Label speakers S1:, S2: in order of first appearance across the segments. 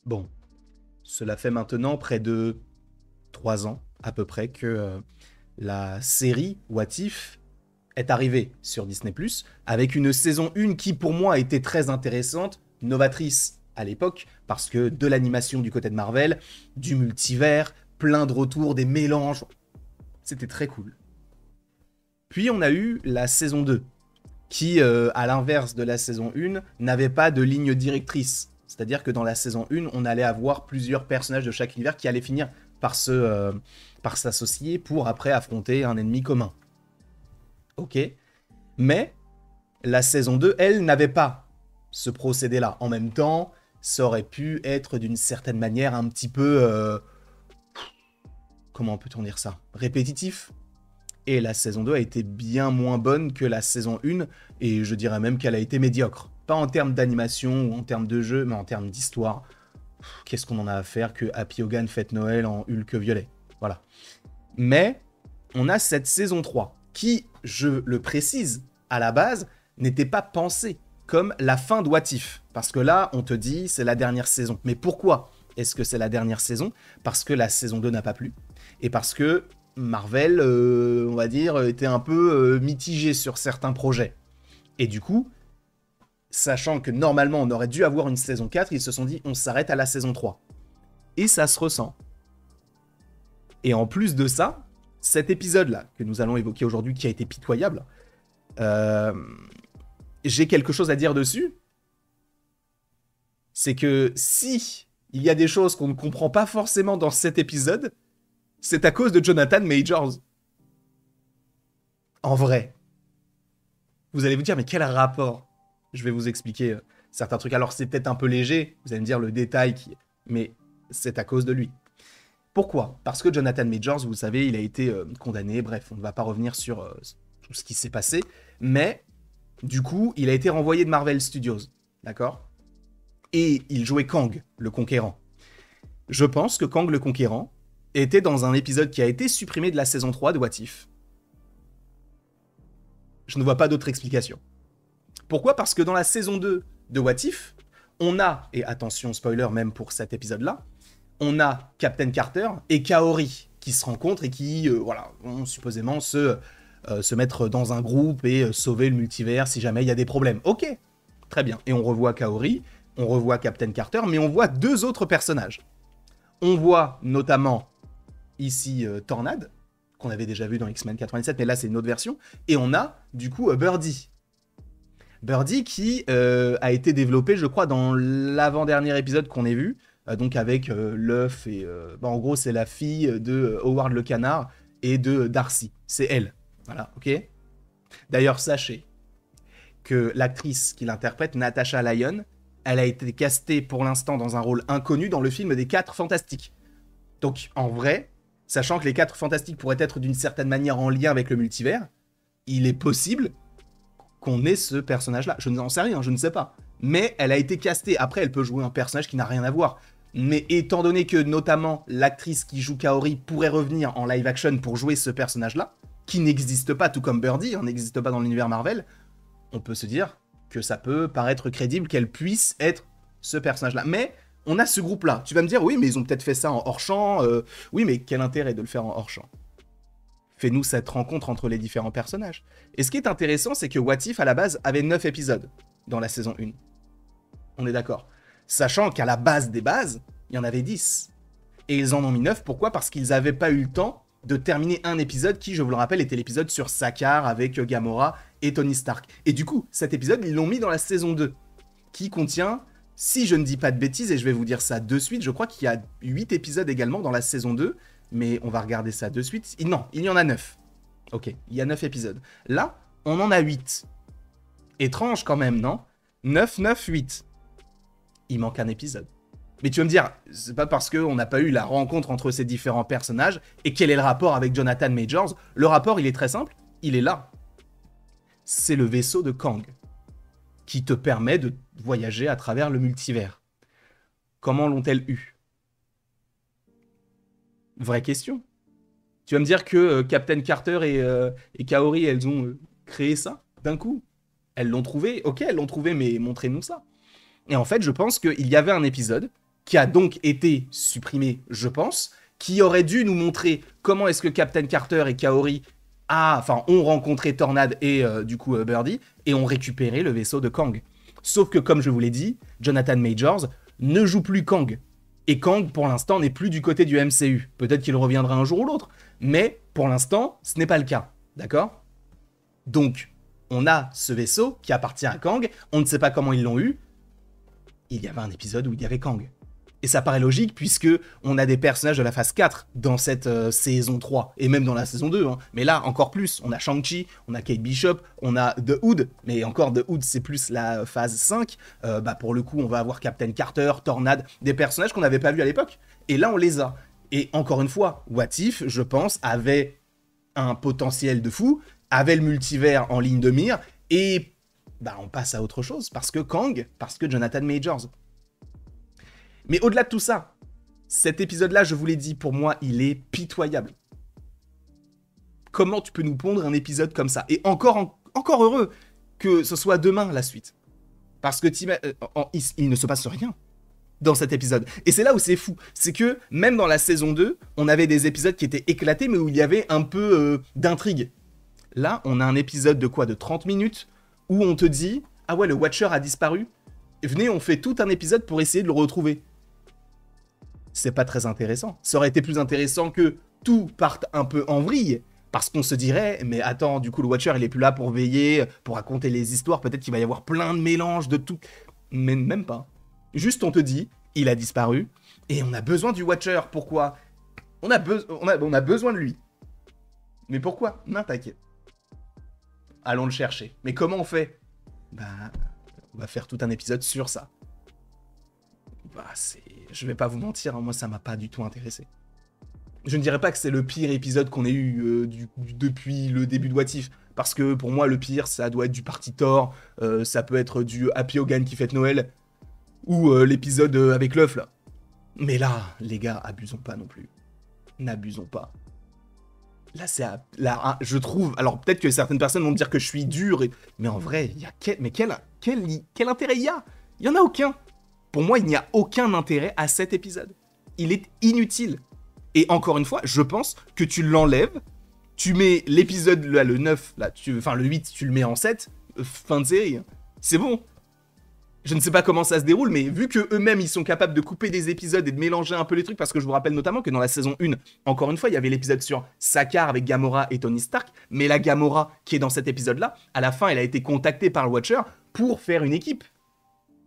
S1: Bon, cela fait maintenant près de 3 ans à peu près que la série What If est arrivée sur Disney+, avec une saison 1 qui pour moi était très intéressante, novatrice à l'époque, parce que de l'animation du côté de Marvel, du multivers, plein de retours, des mélanges, c'était très cool. Puis on a eu la saison 2, qui, à l'inverse de la saison 1, n'avait pas de ligne directrice. C'est-à-dire que dans la saison 1, on allait avoir plusieurs personnages de chaque univers qui allaient finir par s'associer pour après affronter un ennemi commun. Ok. Mais la saison 2, elle, n'avait pas ce procédé-là. En même temps, ça aurait pu être d'une certaine manière un petit peu... comment peut-on dire ça? Répétitif. Et la saison 2 a été bien moins bonne que la saison 1, et je dirais même qu'elle a été médiocre. Pas en termes d'animation ou en termes de jeu, mais en termes d'histoire. Qu'est-ce qu'on en a à faire que Happy Hogan fête Noël en Hulk violet? Voilà. Mais on a cette saison 3, qui, je le précise, à la base, n'était pas pensée comme la fin de What If. Parce que là, on te dit, c'est la dernière saison. Mais pourquoi est-ce que c'est la dernière saison? Parce que la saison 2 n'a pas plu. Et parce que Marvel, on va dire, était un peu mitigé sur certains projets. Et du coup, sachant que normalement on aurait dû avoir une saison 4, ils se sont dit on s'arrête à la saison 3. Et ça se ressent. Et en plus de ça, cet épisode-là que nous allons évoquer aujourd'hui, qui a été pitoyable, j'ai quelque chose à dire dessus. C'est que si il y a des choses qu'on ne comprend pas forcément dans cet épisode, c'est à cause de Jonathan Majors. En vrai. Vous allez vous dire, mais quel rapport? Je vais vous expliquer certains trucs. Alors, c'est peut-être un peu léger, vous allez me dire le détail, mais c'est à cause de lui. Pourquoi? Parce que Jonathan Majors, vous savez, il a été condamné, bref, on ne va pas revenir sur tout ce qui s'est passé, mais du coup, il a été renvoyé de Marvel Studios, d'accord? Et il jouait Kang, le Conquérant. Je pense que Kang le Conquérant était dans un épisode qui a été supprimé de la saison 3 de What If. Je ne vois pas d'autre explication. Pourquoi? Parce que dans la saison 2 de What If, on a, et attention spoiler même pour cet épisode-là, on a Captain Carter et Kaori qui se rencontrent et qui, voilà, vont supposément se mettre dans un groupe et sauver le multivers si jamais il y a des problèmes. Ok, très bien. Et on revoit Kaori, on revoit Captain Carter, mais on voit deux autres personnages. On voit notamment ici Tornade, qu'on avait déjà vu dans X-Men 97, mais là c'est une autre version, et on a du coup Birdie. Birdie qui a été développé, je crois, dans l'avant-dernier épisode qu'on ait vu, donc avec l'œuf et... en gros, c'est la fille de Howard le Canard et de Darcy. C'est elle. Voilà, ok? D'ailleurs, sachez que l'actrice qui l'interprète, Natasha Lyonne, elle a été castée pour l'instant dans un rôle inconnu dans le film des 4 Fantastiques. Donc, en vrai, sachant que les 4 Fantastiques pourraient être d'une certaine manière en lien avec le multivers, il est possible qu'on ait ce personnage-là. Je n'en sais rien, je ne sais pas. Mais elle a été castée. Après, elle peut jouer un personnage qui n'a rien à voir. Mais étant donné que, notamment, l'actrice qui joue Kaori pourrait revenir en live action pour jouer ce personnage-là, qui n'existe pas, tout comme Birdie, n'existe pas dans l'univers Marvel, on peut se dire que ça peut paraître crédible qu'elle puisse être ce personnage-là. Mais on a ce groupe-là. Tu vas me dire, oui, mais ils ont peut-être fait ça en hors-champ. Oui, mais quel intérêt de le faire en hors-champ? Fais-nous cette rencontre entre les différents personnages. Et ce qui est intéressant, c'est que What If, à la base, avait 9 épisodes dans la saison 1. On est d'accord. Sachant qu'à la base des bases, il y en avait 10. Et ils en ont mis 9, pourquoi? Parce qu'ils n'avaient pas eu le temps de terminer un épisode qui, je vous le rappelle, était l'épisode sur Sakaar avec Gamora et Tony Stark. Et du coup, cet épisode, ils l'ont mis dans la saison 2, qui contient, si je ne dis pas de bêtises, et je vais vous dire ça de suite, je crois qu'il y a 8 épisodes également dans la saison 2, mais on va regarder ça de suite. Non, il y en a 9. Ok, il y a 9 épisodes. Là, on en a 8. Étrange quand même, non? 9, 9, 8. Il manque un épisode. Mais tu vas me dire, c'est pas parce qu'on n'a pas eu la rencontre entre ces différents personnages, et quel est le rapport avec Jonathan Majors? Le rapport, il est très simple, il est là. C'est le vaisseau de Kang, qui te permet de voyager à travers le multivers. Comment l'ont-elles eu? Vraie question. Tu vas me dire que Captain Carter et Kaori, elles ont créé ça d'un coup? Elles l'ont trouvé? Ok, elles l'ont trouvé, mais montrez-nous ça. Et en fait, je pense qu'il y avait un épisode qui a donc été supprimé, je pense, qui aurait dû nous montrer comment est-ce que Captain Carter et Kaori ont rencontré Tornade et du coup Birdie, et ont récupéré le vaisseau de Kang. Sauf que, comme je vous l'ai dit, Jonathan Majors ne joue plus Kang. Et Kang, pour l'instant, n'est plus du côté du MCU. Peut-être qu'il reviendra un jour ou l'autre, mais pour l'instant, ce n'est pas le cas. D'accord ? Donc, on a ce vaisseau qui appartient à Kang, on ne sait pas comment ils l'ont eu. Il y avait un épisode où il y avait Kang. Et ça paraît logique, puisque on a des personnages de la phase 4 dans cette saison 3, et même dans la saison 2. Hein. Mais là, encore plus, on a Shang-Chi, on a Kate Bishop, on a The Hood, mais encore The Hood, c'est plus la phase 5. Pour le coup, on va avoir Captain Carter, Tornade, des personnages qu'on n'avait pas vus à l'époque. Et là, on les a. Et encore une fois, What If, je pense, avait un potentiel de fou, avait le multivers en ligne de mire, et on passe à autre chose, parce que Kang, parce que Jonathan Majors. Mais au-delà de tout ça, cet épisode-là, je vous l'ai dit, pour moi, il est pitoyable. Comment tu peux nous pondre un épisode comme ça ? Et encore heureux que ce soit demain, la suite. Parce que il ne se passe rien dans cet épisode. Et c'est là où c'est fou. C'est que, même dans la saison 2, on avait des épisodes qui étaient éclatés, mais où il y avait un peu d'intrigue. Là, on a un épisode de 30 minutes, où on te dit « Ah ouais, le Watcher a disparu. Venez, on fait tout un épisode pour essayer de le retrouver. » C'est pas très intéressant. Ça aurait été plus intéressant que tout parte un peu en vrille, parce qu'on se dirait, mais attends, du coup le Watcher il est plus là pour veiller, pour raconter les histoires, peut-être qu'il va y avoir plein de mélanges de tout. Mais même pas. Juste on te dit, il a disparu, et on a besoin du Watcher. Pourquoi ? on a besoin de lui. Mais pourquoi ? Non, t'inquiète. Allons le chercher. Mais comment on fait ? On va faire tout un épisode sur ça. Je vais pas vous mentir, hein, moi ça m'a pas du tout intéressé. Je ne dirais pas que c'est le pire épisode qu'on ait eu depuis le début de What If, parce que pour moi le pire ça doit être du Party Thor, ça peut être du Happy Hogan qui fête Noël, ou l'épisode avec l'œuf là. Mais là, les gars, abusons pas non plus. N'abusons pas. Là, je trouve... Alors, peut-être que certaines personnes vont me dire que je suis dur, mais en vrai, quel intérêt il y a ? Il y en a aucun. Pour moi, il n'y a aucun intérêt à cet épisode. Il est inutile. Et encore une fois, je pense que tu l'enlèves, tu mets l'épisode, là, le 9, là, le 8, tu le mets en 7, fin de série. C'est bon. Je ne sais pas comment ça se déroule, mais vu qu'eux-mêmes, ils sont capables de couper des épisodes et de mélanger un peu les trucs, parce que je vous rappelle notamment que dans la saison 1, encore une fois, il y avait l'épisode sur Sakaar avec Gamora et Tony Stark, mais la Gamora qui est dans cet épisode-là, à la fin, elle a été contactée par le Watcher pour faire une équipe.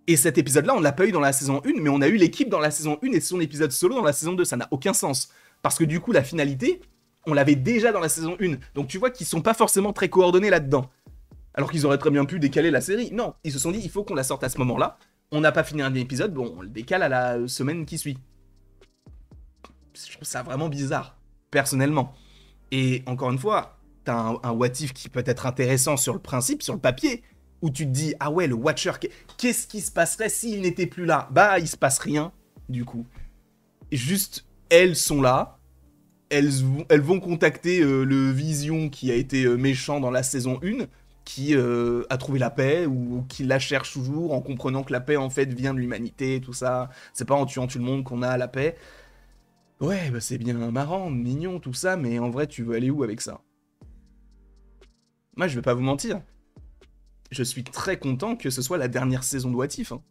S1: Et cet épisode-là, on ne l'a pas eu dans la saison 1, mais on a eu l'équipe dans la saison 1 et son épisode solo dans la saison 2. Ça n'a aucun sens. Parce que du coup, la finalité, on l'avait déjà dans la saison 1. Donc tu vois qu'ils sont pas forcément très coordonnés là-dedans. Alors qu'ils auraient très bien pu décaler la série. Non, ils se sont dit, il faut qu'on la sorte à ce moment-là. On n'a pas fini un épisode, bon, on le décale à la semaine qui suit. Je trouve ça vraiment bizarre, personnellement. Et encore une fois, t'as un what if qui peut être intéressant sur le principe, sur le papier, où tu te dis, ah ouais, le Watcher, qu'est-ce qui se passerait s'il n'était plus là ? Il se passe rien, du coup. Juste, elles sont là, elles vont contacter le Vision qui a été méchant dans la saison 1, qui a trouvé la paix, ou qui la cherche toujours, en comprenant que la paix, en fait, vient de l'humanité, tout ça. C'est pas en tuant tout le monde qu'on a la paix. Ouais, c'est bien marrant, mignon, tout ça, mais en vrai, tu veux aller où avec ça ? Moi, je vais pas vous mentir. Je suis très content que ce soit la dernière saison de What If. Hein.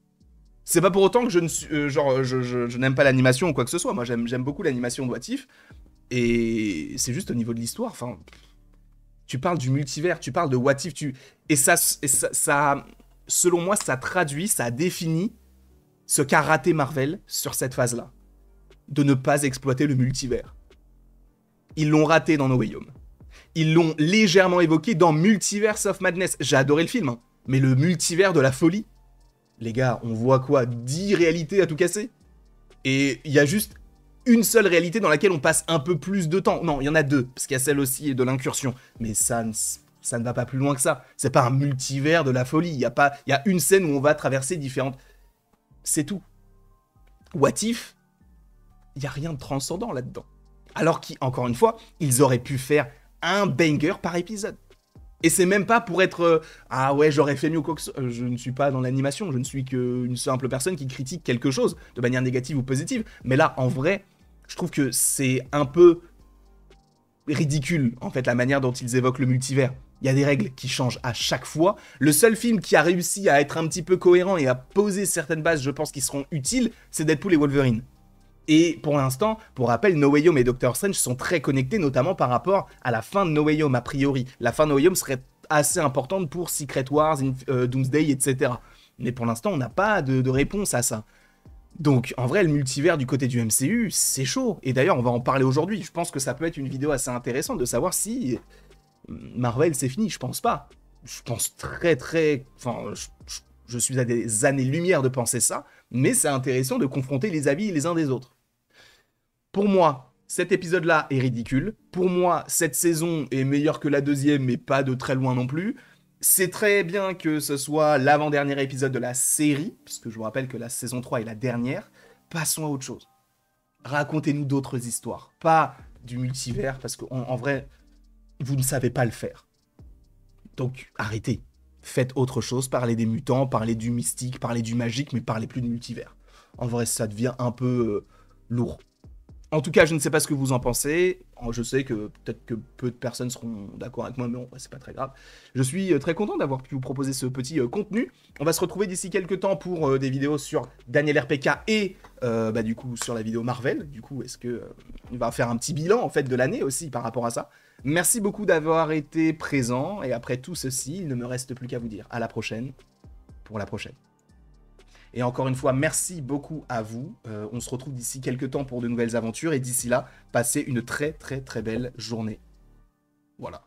S1: C'est pas pour autant que je n'aime pas l'animation ou quoi que ce soit. Moi, j'aime beaucoup l'animation de What If. Et c'est juste au niveau de l'histoire. Enfin, tu parles du multivers, tu parles de What If. Et ça, selon moi, ça traduit, ça définit ce qu'a raté Marvel sur cette phase-là. De ne pas exploiter le multivers. Ils l'ont raté dans No Way Home. Ils l'ont légèrement évoqué dans Multiverse of Madness. J'ai adoré le film, hein, mais le multivers de la folie. Les gars, on voit quoi ? 10 réalités à tout casser ? Et il y a juste une seule réalité dans laquelle on passe un peu plus de temps. Non, il y en a deux, parce qu'il y a celle aussi de l'incursion. Mais ça ne va pas plus loin que ça. C'est pas un multivers de la folie. Il y a une scène où on va traverser différentes... C'est tout. What If, il n'y a rien de transcendant là-dedans. Alors qu'encore une fois, ils auraient pu faire un banger par épisode. Et c'est même pas pour être ah ouais, j'aurais fait mieux quoi que ce... Je ne suis pas dans l'animation, je ne suis qu'une simple personne qui critique quelque chose de manière négative ou positive. Mais là, en vrai, je trouve que c'est un peu ridicule, en fait, la manière dont ils évoquent le multivers. Il y a des règles qui changent à chaque fois. Le seul film qui a réussi à être un petit peu cohérent et à poser certaines bases, je pense, qui seront utiles, c'est Deadpool et Wolverine. Et pour l'instant, pour rappel, No Way Home et Doctor Strange sont très connectés, notamment par rapport à la fin de No Way Home, a priori. La fin de No Way Home serait assez importante pour Secret Wars, Doomsday, etc. Mais pour l'instant, on n'a pas de réponse à ça. Donc, en vrai, le multivers du côté du MCU, c'est chaud. Et d'ailleurs, on va en parler aujourd'hui. Je pense que ça peut être une vidéo assez intéressante de savoir si Marvel, c'est fini. Je pense pas. Je pense Enfin, je suis à des années-lumière de penser ça, mais c'est intéressant de confronter les avis les uns des autres. Pour moi, cet épisode-là est ridicule. Pour moi, cette saison est meilleure que la deuxième, mais pas de très loin non plus. C'est très bien que ce soit l'avant-dernier épisode de la série, puisque je vous rappelle que la saison 3 est la dernière. Passons à autre chose. Racontez-nous d'autres histoires. Pas du multivers, parce qu'en vrai, vous ne savez pas le faire. Donc, arrêtez. Faites autre chose. Parlez des mutants, parlez du mystique, parlez du magique, mais parlez plus du multivers. En vrai, ça devient un peu lourd. En tout cas, je ne sais pas ce que vous en pensez. Je sais que peut-être que peu de personnes seront d'accord avec moi, mais bon, c'est pas très grave. Je suis très content d'avoir pu vous proposer ce petit contenu. On va se retrouver d'ici quelques temps pour des vidéos sur Daniel RPK et du coup sur la vidéo Marvel. Du coup, est-ce que on va faire un petit bilan en fait de l'année aussi par rapport à ça. Merci beaucoup d'avoir été présent et après tout ceci, il ne me reste plus qu'à vous dire à la prochaine pour la prochaine. Et encore une fois, merci beaucoup à vous. On se retrouve d'ici quelques temps pour de nouvelles aventures. Et d'ici là, passez une très très très belle journée. Voilà.